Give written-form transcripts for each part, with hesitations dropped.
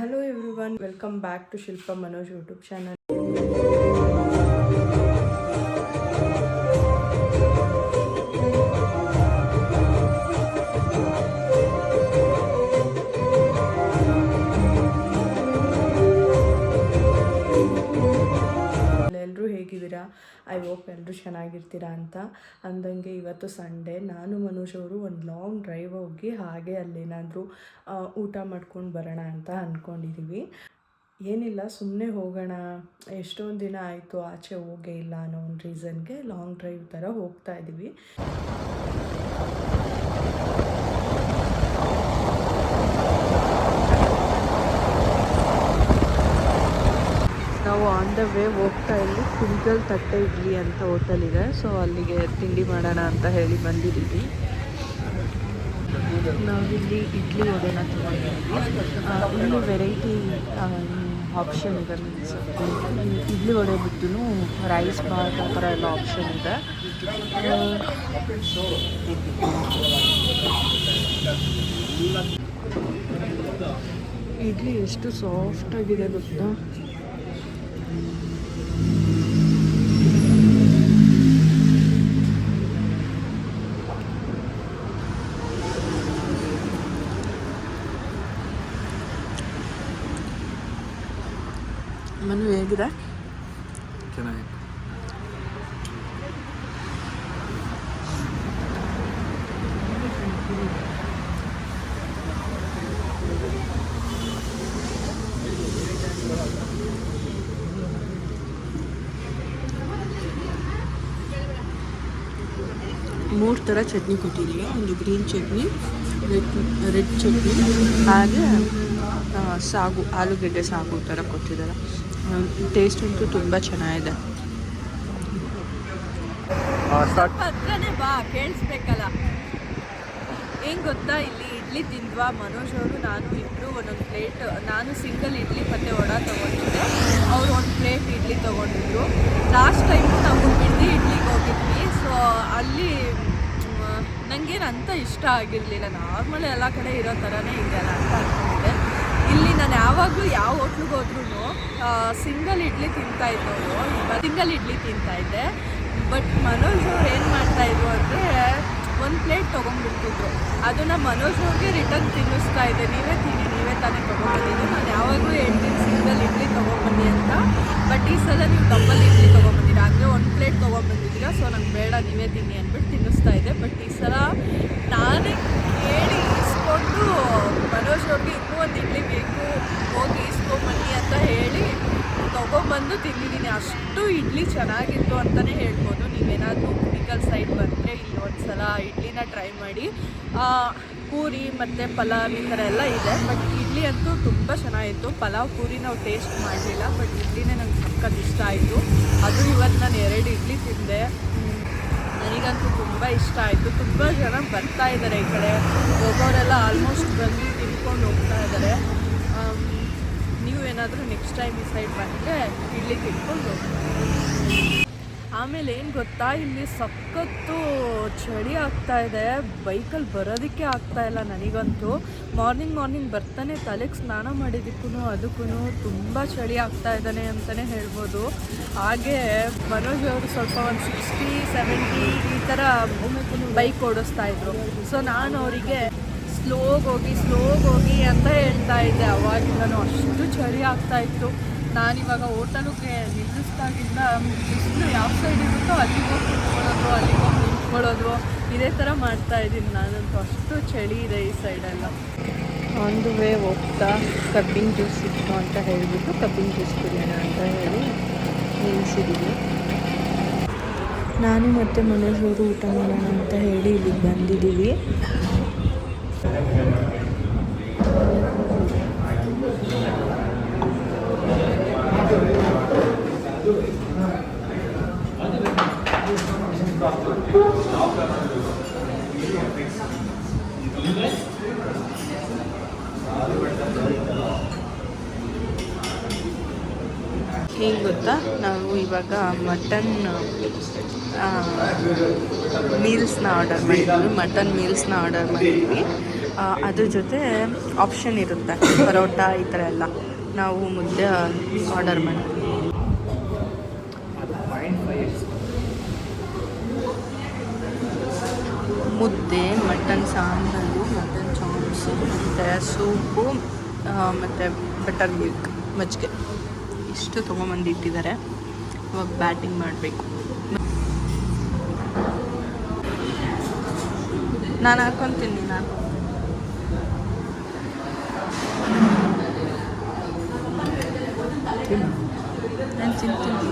Hello everyone, welcome back to Shilpa Manoj YouTube channel. ಎಲ್ಲರೂ ಹೇಗಿದ್ದೀರಾ? I hope ಎಲ್ಲರೂ ಚೆನ್ನಾಗಿರ್ತೀರಾ ಅಂತ ಅಂದಂಗೆ ಇವತ್ತು ಸಂಡೇ ನಾನು ಮನೋಜ್ ಅವರು ಒಂದು ಲಾಂಗ್ ಡ್ರೈವ್ ಹೋಗಿ ಹಾಗೆ ಅಲ್ಲೇನಾದರೂ ಊಟ ಮಾಡ್ಕೊಂಡು ಬರೋಣ ಅಂತ ಅಂದ್ಕೊಂಡಿದ್ದೀವಿ. ಏನಿಲ್ಲ, ಸುಮ್ಮನೆ ಹೋಗೋಣ, ಎಷ್ಟೊಂದು ದಿನ ಆಯಿತು ಆಚೆ ಹೋಗೇ ಇಲ್ಲ ಅನ್ನೋ ಒಂದು ರೀಸನ್ಗೆ ಲಾಂಗ್ ಡ್ರೈವ್ ಥರ ಹೋಗ್ತಾ ಇದ್ದೀವಿ. ನಾವು ಆನ್ ದ ವೇ ಹೋಗ್ತಾ ಇಲ್ಲಿ ಕುಣಿಗಲ್ ತಟ್ಟೆ ಇಡ್ಲಿ ಅಂತ ಹೋಟೆಲ್ ಇದೆ, ಸೊ ಅಲ್ಲಿಗೆ ತಿಂಡಿ ಮಾಡೋಣ ಅಂತ ಹೇಳಿ ಬಂದಿದ್ದೀವಿ. ನಾವಿಲ್ಲಿ ಇಡ್ಲಿ ವಡೆನ ತೊಗೊಂಡಿದ್ದೀವಿ. ಇಲ್ಲಿ ವೆರೈಟಿ ಆಪ್ಷನ್ ಇದೆ, ಮೀನ್ಸ್ ಇಡ್ಲಿ ವಡೆ ಬಿಟ್ಟು ರೈಸ್ ಬಾತ್ ಆ ಥರ ಎಲ್ಲ ಆಪ್ಷನ್ ಇದೆ. ಇಡ್ಲಿ ಎಷ್ಟು ಸಾಫ್ಟಾಗಿದೆ ಗೊತ್ತಾ. ಮನು ಹೇಗಿದೆ? ಚೆನ್ನಾಗಿದೆ. ಮೂರು ಥರ ಚಟ್ನಿ ಕೊಟ್ಟಿದ್ದೀವಿ. ಒಂದು ಗ್ರೀನ್ ಚಟ್ನಿ, ರೆಡ್ ಚಟ್ನಿ, ಹಾಗೆ ಸಾಗು, ಆಲೂಗೆಡ್ಡೆ ಸಾಗು ಥರ ಕೊಟ್ಟಿದ್ದಾರೆ. ಟೇಸ್ಟ್ ಅಂತೂ ತುಂಬ ಚೆನ್ನಾಗಿದೆ. ಹತ್ರನೇ ಬಾ, ಕೇಳಿಸ್ಬೇಕಲ್ಲ. ಏನು ಗೊತ್ತಾ, ಇಲ್ಲಿ ಇಡ್ಲಿ ತಿಂದ್ವಾ ಮನೋಜ್ ಅವರು ನಾನು ಇಬ್ಬರು ಒಂದೊಂದು ಪ್ಲೇಟ್, ನಾನು ಸಿಂಗಲ್ ಇಡ್ಲಿ ಮತ್ತು ವಡೆ ತೊಗೊಂಡಿದ್ದೆ, ಅವರು ಒಂದು ಪ್ಲೇಟ್ ಇಡ್ಲಿ ತೊಗೊಂಡಿದ್ರು. ಲಾಸ್ಟ್ ಟೈಮು ನಾವು ಬಿಡ್ದಿ ಇಡ್ಲಿಗೆ ಹೋಗಿದ್ವಿ, ಸೊ ಅಲ್ಲಿ ನನಗೇನು ಅಂತ ಇಷ್ಟ ಆಗಿರಲಿಲ್ಲ. ನಾರ್ಮಲ್ ಎಲ್ಲ ಕಡೆ ಇರೋ ಥರನೇ ಇದೆಯಲ್ಲ ಅಂತ ಅಂದ್ಕೊಂಡಿದ್ದೆ. ಇಲ್ಲಿ ನಾನು ಯಾವಾಗಲೂ ಯಾವ ಹೋಟ್ಲಿಗೆ ಹೋದ್ರೂ ಸಿಂಗಲ್ ಇಡ್ಲಿ ತಿಂತಾಯಿದ್ದವರು, ಸಿಂಗಲ್ ಇಡ್ಲಿ ತಿಂತಾಯಿದ್ದೆ. ಬಟ್ ಮನೋಜ್ ಅವ್ರು ಏನು ಮಾಡ್ತಾಯಿದ್ರು ಅಂದರೆ ಒಂದು ಪ್ಲೇಟ್ ತೊಗೊಂಡ್ಬಿಡ್ತಿದ್ರು. ಅದನ್ನು ಮನೋಜ್ ಅವ್ರಿಗೆ ರಿಟರ್ನ್ ತಿನ್ನಿಸ್ತಾ ಇದ್ದೆ, ನೀವೇ ತಾನೇ ತೊಗೊಂಬಂದಿದ್ದು. ನಾನು ಯಾವಾಗಲೂ ಹೇಳ್ತೀನಿ ಸಿಂಗಲ್ ಇಡ್ಲಿ ತೊಗೊಂಬನ್ನಿ ಅಂತ. ಬಟ್ ಈ ಸಲ ನೀವು ಡಬಲ್ ಇಡ್ಲಿ ತೊಗೊಂಬಂದಿರ, ಅಂದರೆ ಒಂದು ಪ್ಲೇಟ್ ತೊಗೊಂಬಂದಿದ್ದೀರಾ, ಸೊ ನಂಗೆ ಬೇಡ, ನೀವೇ ತಿನ್ನಿ ಅಂದ್ಬಿಟ್ಟು ತಿನ್ನಿಸ್ತಾ ಇದ್ದೆ. ಬಟ್ ಈ ಸಲ ನಾನೇ ಕೇಳಿ ಇಸ್ಕೊಂಡು ಮನೋಜ್ ಅವ್ರಿಗೆ ಇನ್ನೂ ಒಂದು ಇಡ್ಲಿ ಬೇಕು, ಹೋಗಿ ಇಸ್ಕೊಂಬನ್ನಿ ಅಂತ ಹೇಳಿ ತೊಗೊಂಬಂದು ತಿಂದಿದ್ದೀನಿ. ಅಷ್ಟು ಇಡ್ಲಿ ಚೆನ್ನಾಗಿತ್ತು ಅಂತಲೇ ಹೇಳ್ಬೋದು. ನೀವೇನಾದರೂ ಕುಣಿಗಲ್ ಸೈಡ್ ಬಂದರೆ ಇಲ್ಲಿ ಒಂದು ಸಲ ಇಡ್ಲಿನ ಟ್ರೈ ಮಾಡಿ. ಪೂರಿ ಮತ್ತು ಪಲಾವ್ ಈ ಥರ ಎಲ್ಲ ಇದೆ, ಬಟ್ ಇಡ್ಲಿ ಅಂತೂ ತುಂಬ ಚೆನ್ನಾಗಿತ್ತು. ಪಲಾವ್ ಪೂರಿ ನಾವು ಟೇಸ್ಟ್ ಮಾಡಲಿಲ್ಲ, ಬಟ್ ಇಡ್ಲಿನೇ ನಂಗೆ ಸಖತ್ ಇಷ್ಟ ಆಯಿತು. ಅದು ಇವತ್ತು ನಾನು 2 ಇಡ್ಲಿ ತಿಂದೆ, ನನಗಂತೂ ತುಂಬ ಇಷ್ಟ ಆಯಿತು. ತುಂಬ ಜನ ಬರ್ತಾ ಇದ್ದಾರೆ ಈ ಕಡೆ, ಹೋಗೋರೆಲ್ಲ ಆಲ್ಮೋಸ್ಟ್ ಬಂದು ತಿನ್ಕೊಂಡು ಹೋಗ್ತಾ ಇದ್ದಾರೆ. ನೀವು ಏನಾದರೂ ನೆಕ್ಸ್ಟ್ ಟೈಮ್ ಈ ಸೈಡ್ ಬಂದರೆ ಇಡ್ಲಿ ತಿನ್ಕೊಂಡು ಹೋಗಿ. ಆಮೇಲೆ ಏನು ಗೊತ್ತಾ, ಇಲ್ಲಿ ಸಖತ್ತು ಚಳಿ ಆಗ್ತಾಯಿದೆ, ಬೈಕಲ್ಲಿ ಬರೋದಕ್ಕೆ ಆಗ್ತಾಯಿಲ್ಲ ನನಗಂತೂ. ಮಾರ್ನಿಂಗ್ ಬರ್ತಾನೆ ತಲೆಗೆ ಸ್ನಾನ ಮಾಡಿದ್ದಕ್ಕೂ ಅದಕ್ಕೂ ತುಂಬ ಚಳಿ ಆಗ್ತಾಯಿದ್ದಾನೆ ಅಂತಲೇ ಹೇಳ್ಬೋದು. ಹಾಗೆ ಮನೋಜ್ ಅವರು ಸ್ವಲ್ಪ ಒಂದು 60-70 ಈ ಥರ ಬೈಕ್ ಓಡಿಸ್ತಾಯಿದ್ರು. ಸೊ ನಾನು ಅವರಿಗೆ ಸ್ಲೋಗಿ ಅಂತ ಹೇಳ್ತಾ ಇದ್ದೆ. ಅವಾಗಿಂದನೂ ಅಷ್ಟು ಚಳಿ ಆಗ್ತಾಯಿತ್ತು. ನಾನಿವಾಗ ಹೋಟೆಲ್ಗೆ ನಿಲ್ಲಿಸ್ದಾಗಿಂದ ಬಿಸಿಲು ಯಾವ ಸೈಡ್ ಇರುತ್ತೋ ಅಲ್ಲಿಗೆ ಹೋಗಿ ನಿಂತ್ಕೊಳ್ಳೋದು ಇದೇ ಥರ ಮಾಡ್ತಾಯಿದ್ದೀನಿ ನಾನಂತೂ. ಅಷ್ಟು ಚಳಿ ಇದೆ ಈ ಸೈಡೆಲ್ಲ. ಆನ್ ದ ವೇ ಹೋಗ್ತಾ ಕಬ್ಬಿನ ಜ್ಯೂಸ್ ಇತ್ತು ಅಂತ ಹೇಳಿಬಿಟ್ಟು ಕಬ್ಬಿನ ಜ್ಯೂಸ್ ಕುಡಿಯೋಣ ಅಂತ ಹೇಳಿ ನಿಲ್ಲಿಸಿದ್ದೀವಿ. ನಾನು ಮತ್ತು ಮನೋಜ್ ಅವರು ಊಟ ಮಾಡೋಣ ಅಂತ ಹೇಳಿ ಇಲ್ಲಿಗೆ ಬಂದಿದ್ದೀವಿ. ಹೇಗೆ ಗೊತ್ತಾ, ನಾವು ಇವಾಗ ಮಟನ್ ಮೀಲ್ಸ್ನ ಆರ್ಡರ್ ಮಾಡಿದ್ವಿ. ಅದ್ರ ಜೊತೆ ಆಪ್ಷನ್ ಇರುತ್ತೆ ಪರೋಟ ಈ ಥರ ಎಲ್ಲ. ನಾವು ಮುದ್ದೆ ಆರ್ಡರ್ ಮಾಡ್ತೀವಿ. ಮುದ್ದೆ, ಮಟನ್ ಸಾಂಬಾರು, ಮಟನ್ ಚಾಪ್ಸು, ಮತ್ತು ಸೂಪು, ಮತ್ತು ಬಟರ್ ಮಿಲ್ಕ್, ಮಜ್ಜಿಗೆ ಇಷ್ಟು ತೊಗೊಂಬಂದು ಇಟ್ಟಿದ್ದಾರೆ. ಇವಾಗ ಬ್ಯಾಟಿಂಗ್ ಮಾಡಬೇಕು. ನಾನು ಹಾಕ್ಕೊತೀನಿ. ನಾನು ತಿಂತೀನಿ.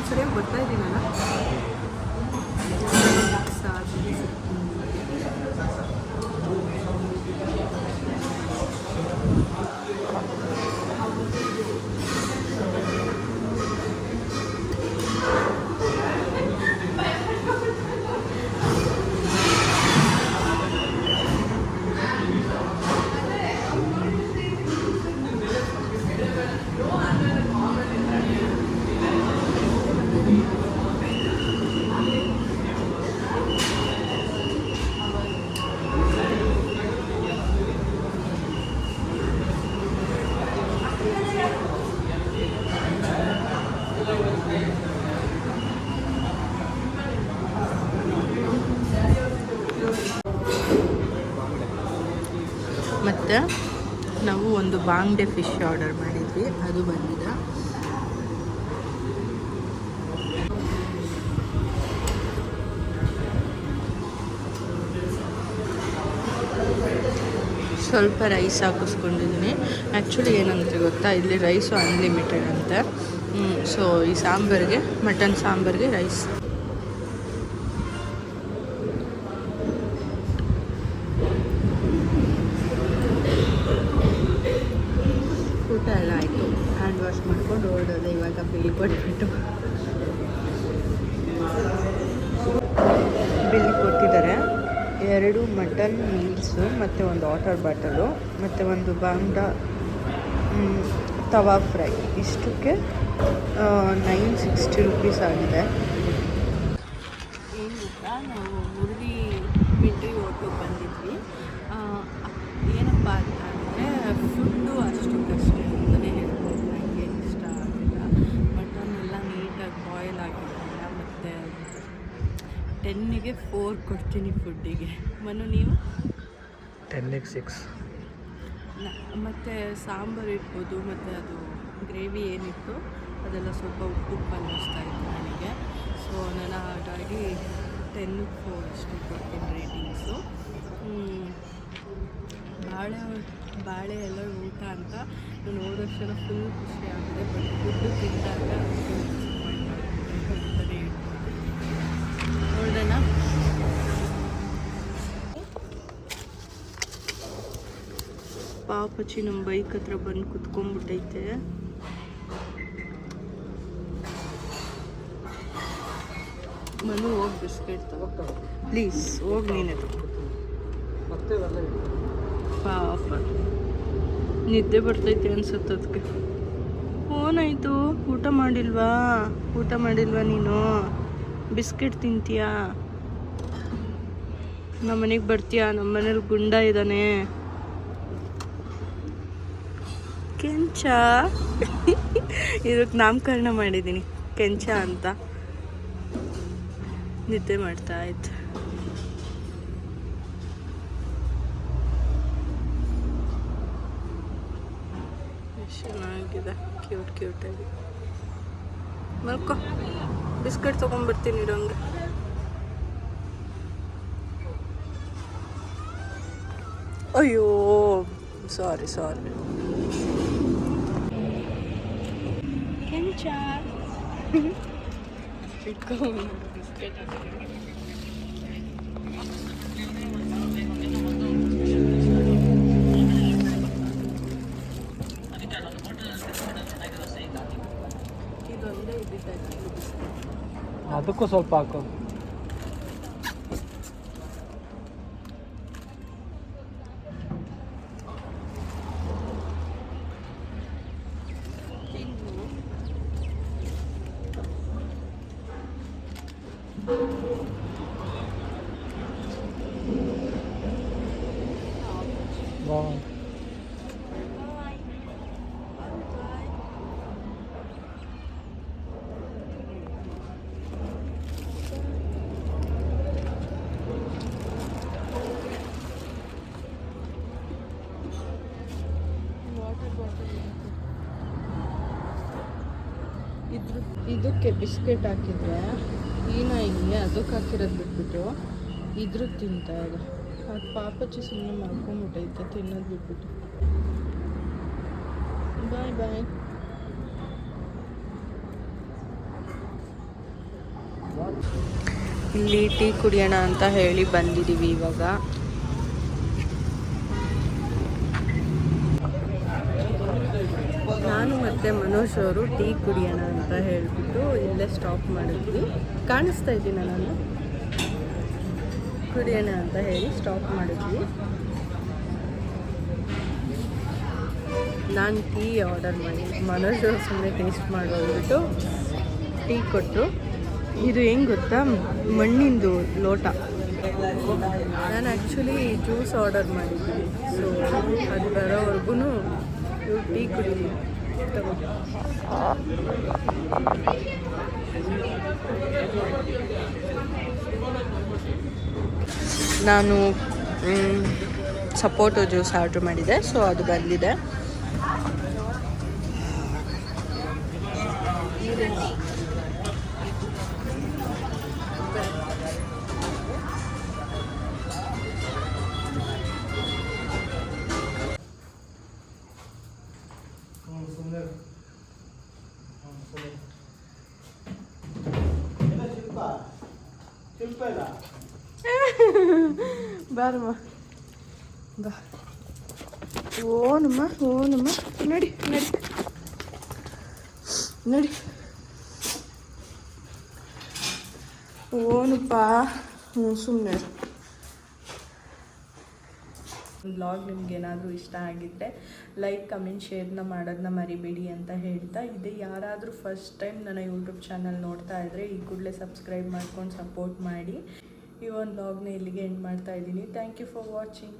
ಸರಿಯಾಗಿ ಬರ್ತಾ ಇದ್ದೀನಲ್ಲ. ಮತ್ತು ನಾವು ಒಂದು ಬಾಂಗ್ಡೆ ಫಿಶ್ ಆರ್ಡರ್ ಮಾಡಿದ್ವಿ, ಅದು ಬಂದಿದೆ. ಸ್ವಲ್ಪ ರೈಸ್ ಹಾಕಿಸ್ಕೊಂಡಿದ್ದೀನಿ. ಆ್ಯಕ್ಚುಲಿ ಏನಂತ ಗೊತ್ತಾ, ಇಲ್ಲಿ ರೈಸು ಅನ್ಲಿಮಿಟೆಡ್ ಅಂತೆ. ಸೊ ಈ ಸಾಂಬಾರಿಗೆ, ಮಟನ್ ಸಾಂಬಾರಿಗೆ ರೈಸ್. ಊಟ ಎಲ್ಲ ಆಯಿತು. ಹ್ಯಾಂಡ್ ವಾಶ್ ಮಾಡ್ಕೊಂಡು ಹೊರಡೋದೆ. ಇವಾಗ ಬಿಲ್ ಕೊಟ್ಬಿಟ್ಟು ಬಿಲ್ ಕೊಟ್ಟಿದ್ದಾರೆ. 2 ಮಟನ್ ಮೀಲ್ಸು ಮತ್ತು ಒಂದು ವಾಟರ್ ಬಾಟಲು ಮತ್ತು ಒಂದು ಬಾಂಗ್ಡಾ ತವಾ ಫ್ರೈ. ಇಷ್ಟಕ್ಕೆ 960 ರೂಪೀಸ್ ಆಗಿದೆ. ಏನು ಗೊತ್ತಾ, ನಾವು ಮುರಳಿ ಮಿಲ್ಟ್ರಿ ಹೋಟ್ಲಿಗೆ ಬಂದಿದ್ವಿ. ಏನಪ್ಪ ಅಂತ ಅಂದರೆ ಫುಡ್ಡು ಅಷ್ಟಕ್ಕಷ್ಟೇ ಅಂತಲೇ ಹೇಳ್ಬೋದು. ನನಗೆ ಇಷ್ಟ ಆಗಿಲ್ಲ. ಮಟನ್ ಎಲ್ಲ ನೀಟಾಗಿ ಬಾಯ್ಲ್ ಆಗಿರಲಿಲ್ಲ. ಮತ್ತು 10ಗೆ 4 ಕೊಡ್ತೀನಿ ಫುಡ್ಡಿಗೆ. ಮನು ನೀವು? 10ಗೆ 6. ಮತ್ತು ಸಾಂಬಾರು ಇರ್ಬೋದು, ಮತ್ತು ಅದು ಗ್ರೇವಿ ಏನಿತ್ತು ಅದೆಲ್ಲ ಸ್ವಲ್ಪ ಉಪ್ಪು ಅನ್ನಿಸ್ತಾ ಇತ್ತು ನನಗೆ. ಸೊ ನಾನು ಹಾಗಾಗಿ 10ಗೆ 4 ಅಷ್ಟು ಕೊಡ್ತೀನಿ ರೇಟಿಂಗ್ಸು. ಬಾಳೆ ಎಲ್ಲ ಊಟ ಅಂತ ನಾನು ಹೋದ ವರ್ಷ ಫುಲ್ ಖುಷಿ ಆಗಿದೆ. ಬಟ್ ಫುಡ್ಡು ತಿಂದಾಗ ನೋಡೋಣ. ಪಾಪಚ್ಚಿ ನಮ್ಮ ಬೈಕ್ ಹತ್ರ ಬಂದು ಕುತ್ಕೊಂಡ್ಬಿಟ್ಟೈತೆ. ಮನು ಹೋಗಿ ಬಿಸ್ಕೆಟ್ ತಗೋ ಪ್ಲೀಸ್. ಹೋಗಿ ನೀನೆ ಪಾಪ ನಿದ್ದೆ ಬರ್ತೈತೆ ಅನ್ಸುತ್ತೆ ಅದಕ್ಕೆ. ಓನಾಯಿತು? ಊಟ ಮಾಡಿಲ್ವಾ ನೀನು? ಬಿಸ್ಕೆಟ್ ತಿಂತೀಯಾ? ನಮ್ಮ ಮನೆಗೆ ಬರ್ತೀಯಾ? ನಮ್ಮ ಮನೇಲಿ ಗುಂಡ ಇದ್ದಾನೆ ಕೆಂಚ. ಇದಕ್ಕೆ ನಾಮಕರಣ ಮಾಡಿದ್ದೀನಿ ಕೆಂಚ ಅಂತ. ನಿದ್ದೆ ಮಾಡ್ತಾ ಆಯ್ತು. ಚೆನ್ನಾಗಿದೆ, ಕ್ಯೂಟಾಗಿ. ಮಲ್ಕೋ, ಬಿಸ್ಕೆಟ್ ತೊಗೊಂಡ್ಬರ್ತೀನಿ ಇರೋಂಗೆ. ಅಯ್ಯೋ ಸಾರಿ ಕೆಂಚ. ಬಿಸ್ಕೆಟ್ ಅದಕ್ಕೂ ಸ್ವಲ್ಪ ಹಾಕು. ಇದಕ್ಕೆ ಬಿಸ್ಕೆಟ್ ಹಾಕಿದ್ರೆ ಈ ನಾಯಿಗೆ ಅದಕ್ಕೆ ಹಾಕಿರೋದು ಬಿಟ್ಬಿಟ್ಟು ಇದ್ರ ತಿಂತಾ ಇದೆ. ಅದು ಪಾಪಚ್ಚಿ ಸುಮ್ಮನೆ ಮಾಡ್ಕೊಂಬಿಟ್ಟೈತೆ ತಿನ್ನೋದು ಬಿಟ್ಬಿಟ್ಟು. ಬಾಯ್ ಬಾಯ್. ಇಲ್ಲಿ ಟೀ ಕುಡಿಯೋಣ ಅಂತ ಹೇಳಿ ಬಂದಿದ್ದೀವಿ ಇವಾಗ. ನಾನು ಮತ್ತು ಮನೋಜ್ ಅವರು ಟೀ ಕುಡಿಯೋಣ ಅಂತ ಹೇಳಿಬಿಟ್ಟು ಇಲ್ಲೇ ಸ್ಟಾಪ್ ಮಾಡಿದ್ವಿ. ಕಾಣಿಸ್ತಾ ಇದ್ದೀನಿ ನಾನು. ಕುಡಿಯೋಣ ಅಂತ ಹೇಳಿ ಸ್ಟಾಪ್ ಮಾಡಿದ್ವಿ. ನಾನು ಟೀ ಆರ್ಡರ್ ಮಾಡಿ ಮನೋಜ್ ಅವರು ಸುಮ್ಮನೆ ಟೇಸ್ಟ್ ಮಾಡೋಗ್ಬಿಟ್ಟು ಟೀ ಕೊಟ್ಟರು. ಇದು ಹೆಂಗೆ ಗೊತ್ತಾ, ಮಣ್ಣಿಂದು ಲೋಟ. ನಾನು ಆ್ಯಕ್ಚುಲಿ ಜ್ಯೂಸ್ ಆರ್ಡರ್ ಮಾಡಿದ್ದೀನಿ. ಸೊ ಅದು ಬರೋವರೆಗೂ ಇವ್ರು ಟೀ ಕುಡಿದೀವಿ. ನಾನು ಸಪೋಟೊ ಜ್ಯೂಸ್ ಆರ್ಡ್ರ್ ಮಾಡಿದೆ. ಸೊ ಅದು ಬಂದಿದೆ. ಬಾರಮ್ಮ ಬಾ. ಓನಮ್ಮ ಓನಮ್ಮ, ನಡಿ ನಡಿ ನಡಿ. ಓನಪ್ಪ. ಸುಮ್ಮನೆ ವ್ಲಾಗ್ ನಿಮ್ಗೆ ಏನಾದರೂ ಇಷ್ಟ ಆಗಿದ್ದರೆ ಲೈಕ್ ಕಮೆಂಟ್ ಶೇರ್ನ ಮಾಡೋದನ್ನ ಮರಿಬೇಡಿ ಅಂತ ಹೇಳ್ತಾ, ಇದೆ ಯಾರಾದರೂ ಫಸ್ಟ್ ಟೈಮ್ ನನ್ನ ಯೂಟ್ಯೂಬ್ ಚಾನಲ್ ನೋಡ್ತಾ ಇದ್ದರೆ ಈ ಕೂಡಲೇ ಸಬ್ಸ್ಕ್ರೈಬ್ ಮಾಡ್ಕೊಂಡು ಸಪೋರ್ಟ್ ಮಾಡಿ. ಈ ಒಂದು ವ್ಲಾಗ್ನ ಇಲ್ಲಿಗೆ ಎಂಡ್ ಮಾಡ್ತಾ ಇದ್ದೀನಿ. Thank you for watching.